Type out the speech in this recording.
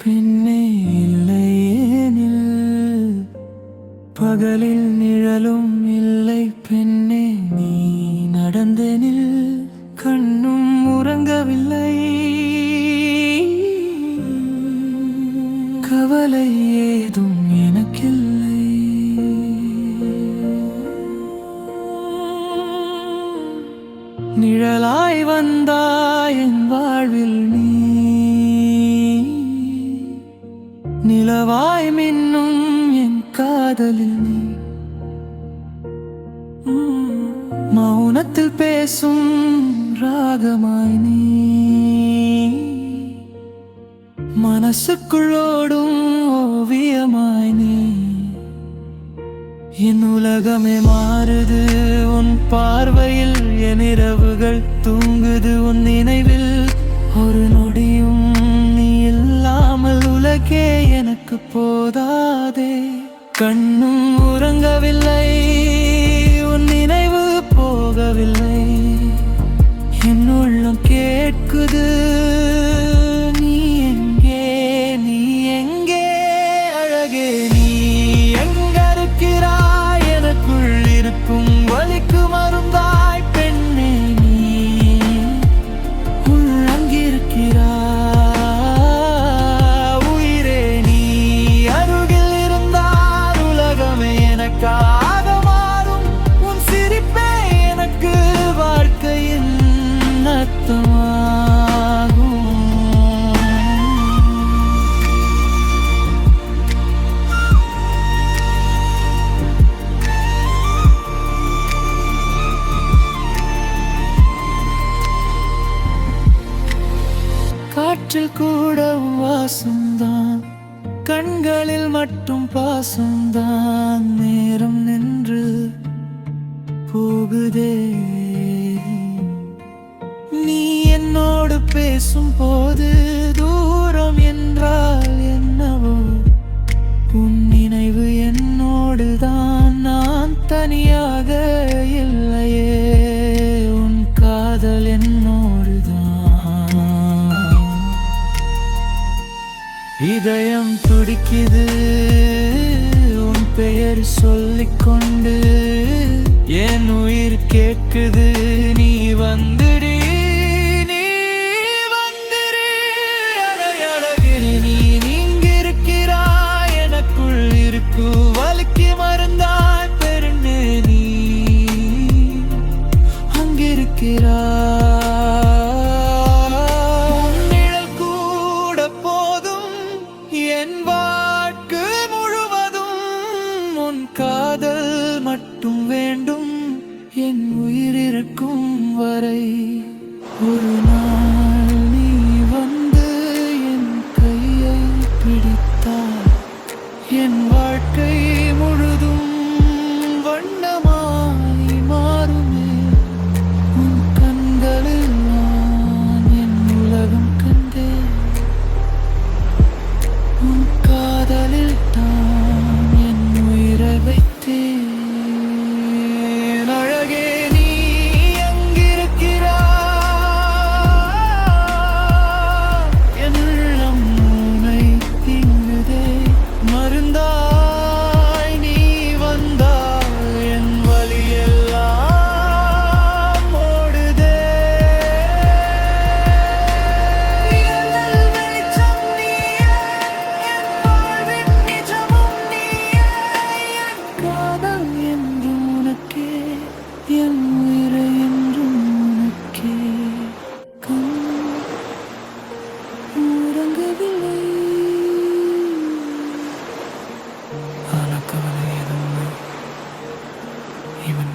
பெண்ணே இல்லையேனில் பகலில் நிழலும் இல்லை பெண்ணே நீ நடந்தெனில் கண்ணும் உறங்கவில்லை கவலை ஏதும் எனக்கில்லை நிழலாய் வந்தாய் என் வாழ்வில் நீ நிலவாய் மின்னும் என் காதலில் நீ மௌனத்தில் பேசும் ராகமாய் நீ மனசுக்குள்ளோடும் ஓவியமாய் நீ என் உலகமே மாறுது உன் பார்வையில் என் இரவுகள் தூங்குது உன் நினைவில் ஒரு நொடியும் நீ இல்லாமல் உலகே எனக்கு போதாதே கண்ணும் உறங்கவில்லை உன் நினைவு போகவில்லை என் உள்ளம் கேட்குது நீ எங்கே நீ எங்கே அழகே நீ எங்க இருக்கிறாய் எனக்குள் இருக்கும் வலிக்கு மருந்தாய் பெண்ணே நீ உள்ளங்கிருக்கிறாய் உயிரே நீ அருகில் இருந்தால் உலகமே எனக்காக மாறும் உன் சிரிப்பே எனக்கு வாழ்க்கையின் அர்த்தமாகும் காற்றில் கூட வாசம்தான் கண்களில் மட்டும் பாசம்தான் நேரம் நின்று போகுதே நீ என்னோடு பேசும் போது தூரம் என்றால் என்னவோ உன் நினைவு என்னோடு தான் நான் தனியாக இல்லையே உன் காதல் என்னோடு தான் இதயம் துடிக்குது உன் பெயர் சொல்லிக்கொண்டு என் உயிர் கேட்குது நீ வந்துடு நீ வந்துடு அழகிரி நீ நீங்கிருக்கிறாய் எனக்குள் இருக்கு வலிக்கு மருந்தாய் பெருண்ணே நீ அங்கிருக்கிறாய் நிழல் கூட போதும் என் வாழ்க்கை முழுவதும் உன் காதல் மட்டும் வேண்டும் என் உயிர் இருக்கும் வரை ஒரு நாள் நீ வந்து என் கையை பிடித்தால் என் வாழ்க்கை முழுதும் வண்ணமாய் மாறுமே உன் கண்களில் நான் என் உலகம் கண்டேன் உன் காதலில் தான் என் உயிரை வைத்தேன் அழகே நீ அங்கிருக்கிறாய் என் உள்ளம் உன்னை திங்குதே மருந்தாய் நீ வந்தாய் என் வலியெல்லாம் ஓடுதே என் வெளிச்சம் நீயே என் வாழ்வின் நிஜமும் நீயே என் காதல் என்றும் உனக்கே என் உயிரை என்றும் உனக்கே கண் உறங்கவில்லை ஆனால் கவலை ஏதும் இவன்